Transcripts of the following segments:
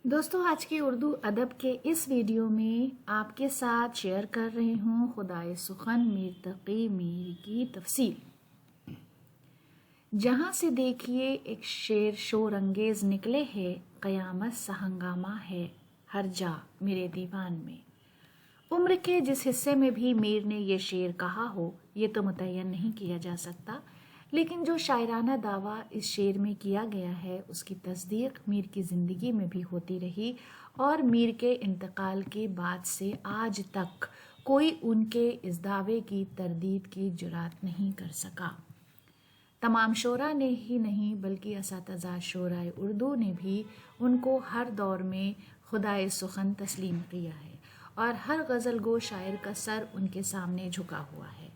دوستو آج کی اردو ادب کے اس ویڈیو میں آپ کے ساتھ شیئر کر رہی ہوں خدائے سخن میر تقی میر کی تفصیل۔ جہاں سے دیکھیے ایک شعر شور انگیز نکلے ہے، قیامت سا ہنگامہ ہے ہر جا میرے دیوان میں۔ عمر کے جس حصے میں بھی میر نے یہ شعر کہا ہو یہ تو متعین نہیں کیا جا سکتا، لیکن جو شاعرانہ دعویٰ اس شعر میں کیا گیا ہے اس کی تصدیق میر کی زندگی میں بھی ہوتی رہی، اور میر کے انتقال کے بعد سے آج تک کوئی ان کے اس دعوے کی تردید کی جرات نہیں کر سکا۔ تمام شعراء نے ہی نہیں بلکہ اساتذہ شعراء اردو نے بھی ان کو ہر دور میں خدائے سخن تسلیم کیا ہے، اور ہر غزل گو شاعر کا سر ان کے سامنے جھکا ہوا ہے۔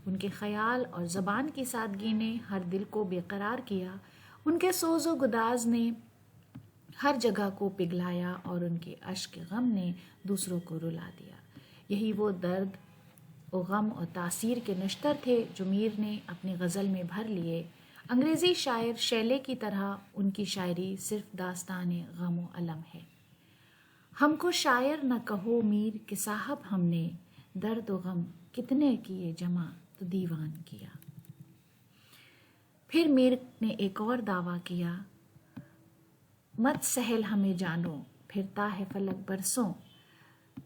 ان کے خیال اور زبان کی سادگی نے ہر دل کو بے قرار کیا، ان کے سوز و گداز نے ہر جگہ کو پگھلایا، اور ان کے اشک غم نے دوسروں کو رلا دیا۔ یہی وہ درد و غم اور تاثیر کے نشتر تھے جو میر نے اپنی غزل میں بھر لیے۔ انگریزی شاعر شیلے کی طرح ان کی شاعری صرف داستان غم و الم ہے۔ ہم کو شاعر نہ کہو میر کہ صاحب ہم نے، درد و غم کتنے کیے جمع تو دیوان کیا۔ پھر میر نے ایک اور دعویٰ کیا، مت سہل ہمیں جانو پھرتا ہے فلک برسوں،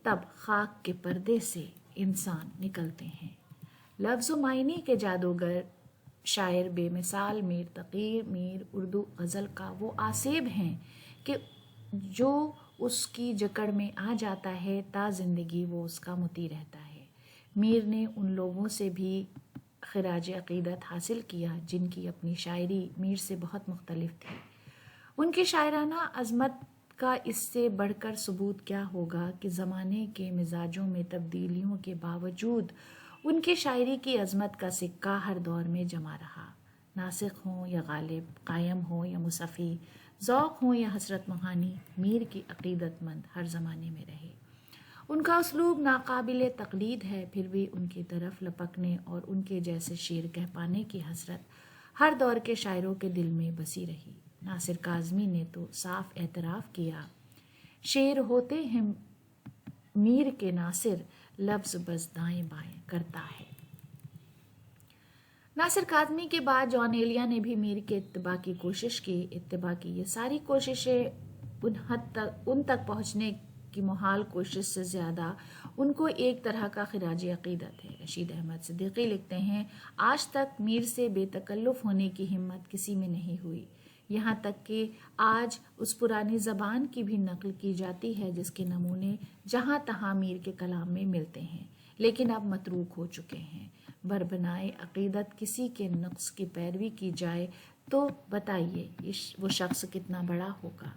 تب خاک کے پردے سے انسان نکلتے ہیں۔ لفظ و معنی کے جادوگر شاعر بے مثال میر تقی میر اردو غزل کا وہ آسیب ہیں کہ جو اس کی جکڑ میں آ جاتا ہے تا زندگی وہ اس کا مطیع رہتا ہے۔ میر نے ان لوگوں سے بھی خراج عقیدت حاصل کیا جن کی اپنی شاعری میر سے بہت مختلف تھی۔ ان کی شاعرانہ عظمت کا اس سے بڑھ کر ثبوت کیا ہوگا کہ زمانے کے مزاجوں میں تبدیلیوں کے باوجود ان کی شاعری کی عظمت کا سکہ ہر دور میں جمع رہا۔ ناسخ ہوں یا غالب، قائم ہوں یا مصفی، ذوق ہوں یا حسرت مہانی، میر کی عقیدت مند ہر زمانے میں رہے۔ ان کا اسلوب ناقابل تقلید ہے، پھر بھی ان کی طرف لپکنے اور ان کے جیسے شعر کہہ پانے کی حسرت ہر دور کے شاعروں کے دل میں بسی رہی۔ ناصر کاظمی نے تو صاف اعتراف کیا، شعر ہوتے ہیں میر کے ناصر، لفظ بس دائیں بائیں کرتا ہے۔ ناصر کاظمی کے بعد جان ایلیا نے بھی میر کے اتباع کی کوشش کی۔ اتباع کی یہ ساری کوششیں ان تک پہنچنے کی محال کوشش سے زیادہ ان کو ایک طرح کا خراج عقیدت ہے۔ رشید احمد صدیقی لکھتے ہیں، آج تک میر سے بے تکلف ہونے کی ہمت کسی میں نہیں ہوئی، یہاں تک کہ آج اس پرانی زبان کی بھی نقل کی جاتی ہے جس کے نمونے جہاں تہاں میر کے کلام میں ملتے ہیں، لیکن اب متروک ہو چکے ہیں۔ بربنائے عقیدت کسی کے نقص کی پیروی کی جائے تو بتائیے وہ شخص کتنا بڑا ہوگا۔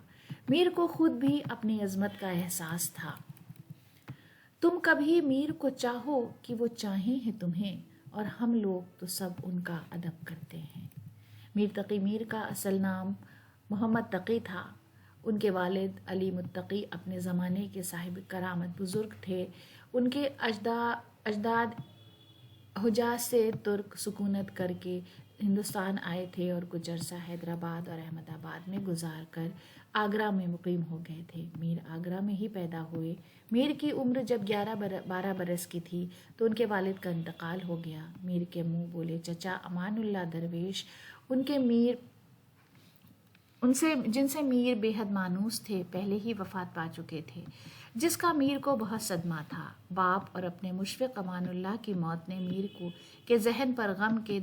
میر کو خود بھی اپنی عظمت کا احساس تھا۔ تم کبھی میر کو چاہو کہ وہ چاہیں ہیں تمہیں، اور ہم لوگ تو سب ان کا ادب کرتے ہیں۔ میر تقی میر کا اصل نام محمد تقی تھا۔ ان کے والد علی متقی اپنے زمانے کے صاحب کرامت بزرگ تھے۔ ان کے اجداد حجاز سے ترک سکونت کر کے ہندوستان آئے تھے اور کچھ عرصہ حیدرآباد اور احمد آباد میں گزار کر آگرہ میں مقیم ہو گئے تھے۔ میر آگرہ میں ہی پیدا ہوئے۔ میر کی عمر جب 12 برس کی تھی تو ان کے والد کا انتقال ہو گیا۔ میر کے منہ بولے چچا امان اللہ درویش جن سے میر بے حد مانوس تھے پہلے ہی وفات پا چکے تھے، جس کا میر کو بہت صدمہ تھا۔ باپ اور اپنے مشفق امان اللہ کی موت نے میر کو کے ذہن پر غم کے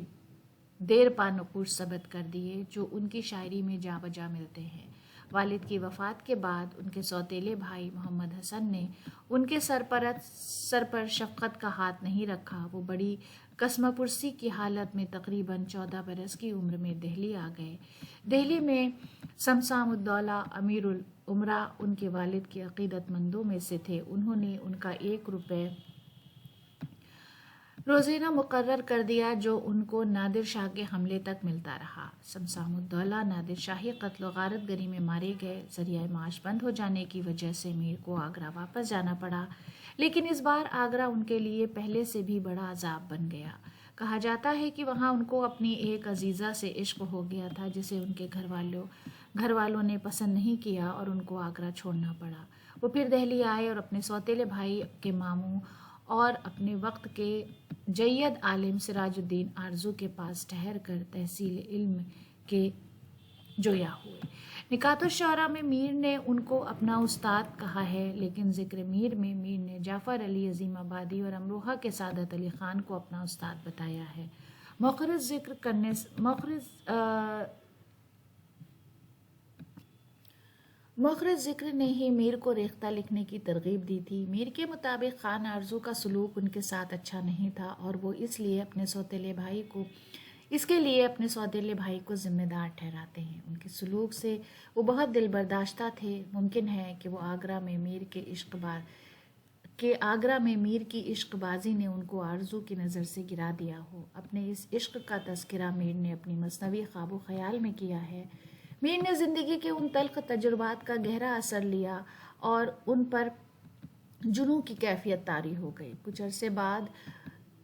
دیر پا نقوش ثبت کر دیے جو ان کی شاعری میں جا بجا ملتے ہیں۔ والد کی وفات کے بعد ان کے سوتیلے بھائی محمد حسن نے ان کے سر پر شفقت کا ہاتھ نہیں رکھا۔ وہ بڑی قسمہ پرسی کی حالت میں تقریباً 14 برس کی عمر میں دہلی آ گئے۔ دہلی میں سمسام الدولہ امیر الامراء ان کے والد کے عقیدت مندوں میں سے تھے۔ انہوں نے ان کا 1 روپے روزینہ مقرر کر دیا جو ان کو نادر شاہ کے حملے تک ملتا رہا۔ سمسام الدولہ نادر شاہی قتل و غارت گری میں مارے گئے۔ ذریعہ معاش بند ہو جانے کی وجہ سے میر کو آگرہ واپس جانا پڑا، لیکن اس بار آگرہ ان کے لیے پہلے سے بھی بڑا عذاب بن گیا۔ کہا جاتا ہے کہ وہاں ان کو اپنی ایک عزیزہ سے عشق ہو گیا تھا جسے ان کے گھر والوں نے پسند نہیں کیا اور ان کو آگرہ چھوڑنا پڑا۔ وہ پھر دہلی آئے اور اپنے سوتیلے بھائی کے ماموں اور اپنے وقت کے جید عالم سراج الدین آرزو کے پاس ٹھہر کر تحصیل علم کے جویا ہوئے۔ نکات الشعراء میں میر نے ان کو اپنا استاد کہا ہے، لیکن ذکر میر میں میر نے جعفر علی عظیم آبادی اور امروہہ کے سعادت علی خان کو اپنا استاد بتایا ہے۔ مؤخر ذکر نے ہی میر کو ریختہ لکھنے کی ترغیب دی تھی۔ میر کے مطابق خان آرزو کا سلوک ان کے ساتھ اچھا نہیں تھا اور وہ اس کے لیے اپنے سوتیلے بھائی کو ذمہ دار ٹھہراتے ہیں۔ ان کے سلوک سے وہ بہت دل برداشتہ تھے۔ ممکن ہے کہ وہ آگرہ میں میر کی عشق بازی نے ان کو آرزو کی نظر سے گرا دیا ہو۔ اپنے اس عشق کا تذکرہ میر نے اپنی مثنوی خواب و خیال میں کیا ہے۔ میر نے زندگی کے ان تلخ تجربات کا گہرا اثر لیا اور ان پر جنون کی کیفیت طاری ہو گئی۔ کچھ عرصے بعد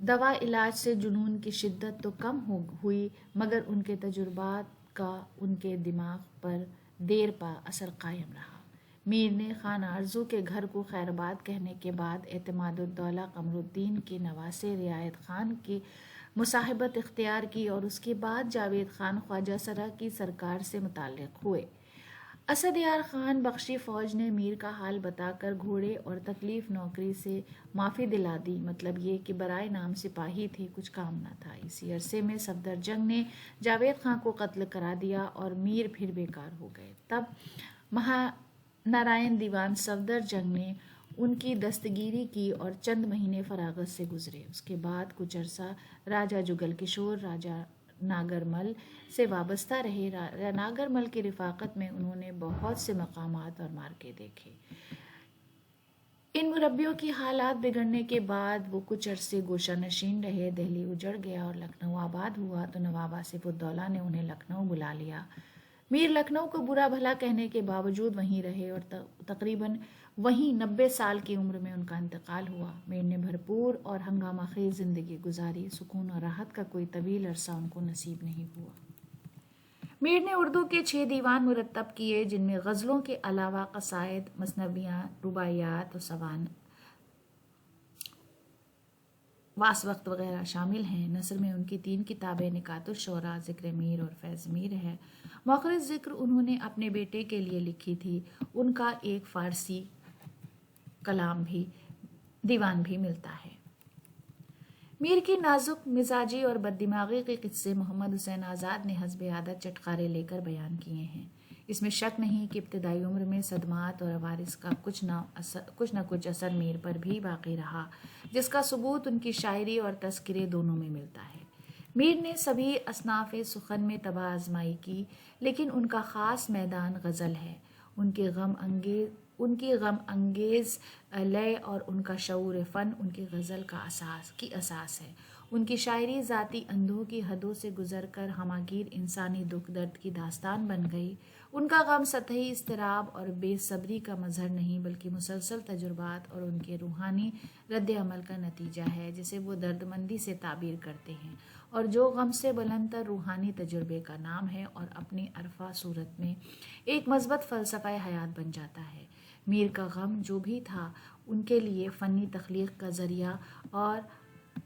دوا علاج سے جنون کی شدت تو کم ہوئی، مگر ان کے تجربات کا ان کے دماغ پر دیر پا اثر قائم رہا۔ میر نے خان آرزو کے گھر کو خیرآباد کہنے کے بعد اعتماد الدولہ قمر الدین کے نواسے رعایت خان کی مصاحبت اختیار کی اور اس کے بعد جاوید خان خواجہ سرا کی سرکار سے متعلق ہوئے۔ اسد یار خان بخشی فوج نے میر کا حال بتا کر گھوڑے اور تکلیف نوکری سے معافی دلا دی، مطلب یہ کہ برائے نام سپاہی تھے، کچھ کام نہ تھا۔ اسی عرصے میں صفدر جنگ نے جاوید خان کو قتل کرا دیا اور میر پھر بیکار ہو گئے۔ تب مہانارائن دیوان صفدر جنگ نے ان کی دستگیری کی اور چند مہینے فراغت سے گزرے۔ اس کے بعد کچھ عرصہ راجہ جگل کشور راجہ ناگرمل سے وابستہ رہے۔ ناگرمل کی رفاقت میں انہوں نے بہت سے مقامات اور مارکے دیکھے۔ ان مربیوں کی حالات بگڑنے کے بعد وہ کچھ عرصے گوشہ نشین رہے۔ دہلی اجڑ گیا اور لکھنؤ آباد ہوا تو نواب آصف الدولہ نے انہیں لکھنؤ بلا لیا۔ میر لکھنؤ کو برا بھلا کہنے کے باوجود وہیں رہے اور تقریباً وہیں 90 سال کی عمر میں ان کا انتقال ہوا۔ میر نے بھرپور اور ہنگامہ خیز زندگی گزاری، سکون اور راحت کا کوئی طویل عرصہ ان کو نصیب نہیں ہوا۔ میر نے اردو کے 6 دیوان مرتب کیے، جن میں غزلوں کے علاوہ قصائد، مثنویاں، رباعیات و واس وقت وغیرہ شامل ہیں۔ نثر میں ان کی 3 کتابیں نکات الشعراء، ذکر میر اور فیض میر ہے۔ مؤخر ذکر انہوں نے اپنے بیٹے کے لیے لکھی تھی۔ ان کا ایک فارسی دیوان بھی ملتا ہے۔ میر کی نازک مزاجی اور بد دماغی کے قصے محمد حسین آزاد نے حسب عادت چٹخارے لے کر بیان کیے ہیں۔ اس میں شک نہیں کہ ابتدائی عمر میں صدمات اور عوارض کا کچھ نہ کچھ اثر میر پر بھی باقی رہا، جس کا ثبوت ان کی شاعری اور تذکرے دونوں میں ملتا ہے۔ میر نے سبھی اصناف سخن میں طبع آزمائی کی، لیکن ان کا خاص میدان غزل ہے۔ ان کی غم انگیز لے اور ان کا شعور فن ان کی غزل کی اساس ہے۔ ان کی شاعری ذاتی اندھوں کی حدوں سے گزر کر ہماگیر انسانی دکھ درد کی داستان بن گئی۔ ان کا غم سطحی اضطراب اور بے صبری کا مظہر نہیں، بلکہ مسلسل تجربات اور ان کے روحانی رد عمل کا نتیجہ ہے، جسے وہ دردمندی سے تعبیر کرتے ہیں، اور جو غم سے بلند تر روحانی تجربے کا نام ہے اور اپنی عرفہ صورت میں ایک مثبت فلسفہ حیات بن جاتا ہے۔ میر کا غم جو بھی تھا ان کے لیے فنی تخلیق کا ذریعہ اور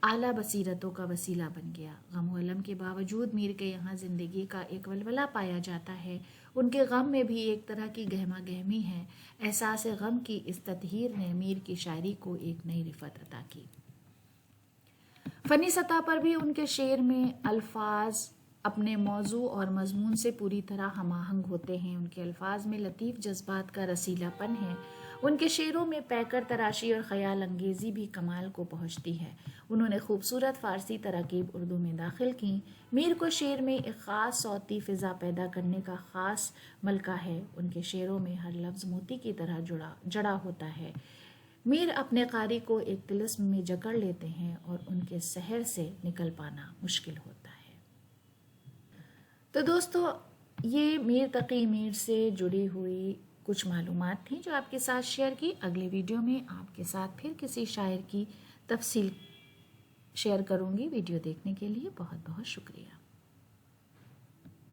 اعلیٰ بصیرتوں کا وسیلہ بن گیا۔ غم و الم کے باوجود میر کے یہاں زندگی کا ایک ولولہ پایا جاتا ہے۔ ان کے غم میں بھی ایک طرح کی گہما گہمی ہے۔ احساس غم کی اس تطہیر نے میر کی شاعری کو ایک نئی رفت عطا کی۔ فنی سطح پر بھی ان کے شعر میں الفاظ اپنے موضوع اور مضمون سے پوری طرح ہم آہنگ ہوتے ہیں۔ ان کے الفاظ میں لطیف جذبات کا رسیلا پن ہے۔ ان کے شعروں میں پیکر تراشی اور خیال انگیزی بھی کمال کو پہنچتی ہے۔ انہوں نے خوبصورت فارسی تراکیب اردو میں داخل کیں۔ میر کو شعر میں ایک خاص صوتی فضا پیدا کرنے کا خاص ملکہ ہے۔ ان کے شعروں میں ہر لفظ موتی کی طرح جڑا ہوتا ہے۔ میر اپنے قاری کو ایک طلسم میں جکڑ لیتے ہیں اور ان کے سحر سے نکل پانا مشکل ہوتا ہے۔ تو دوستو، یہ میر تقی میر سے جڑی ہوئی کچھ معلومات تھیں جو آپ کے ساتھ شیئر کی۔ اگلے ویڈیو میں آپ کے ساتھ پھر کسی شاعر کی تفصیل شیئر کروں گی. ویڈیو دیکھنے کے لیے بہت بہت شکریہ.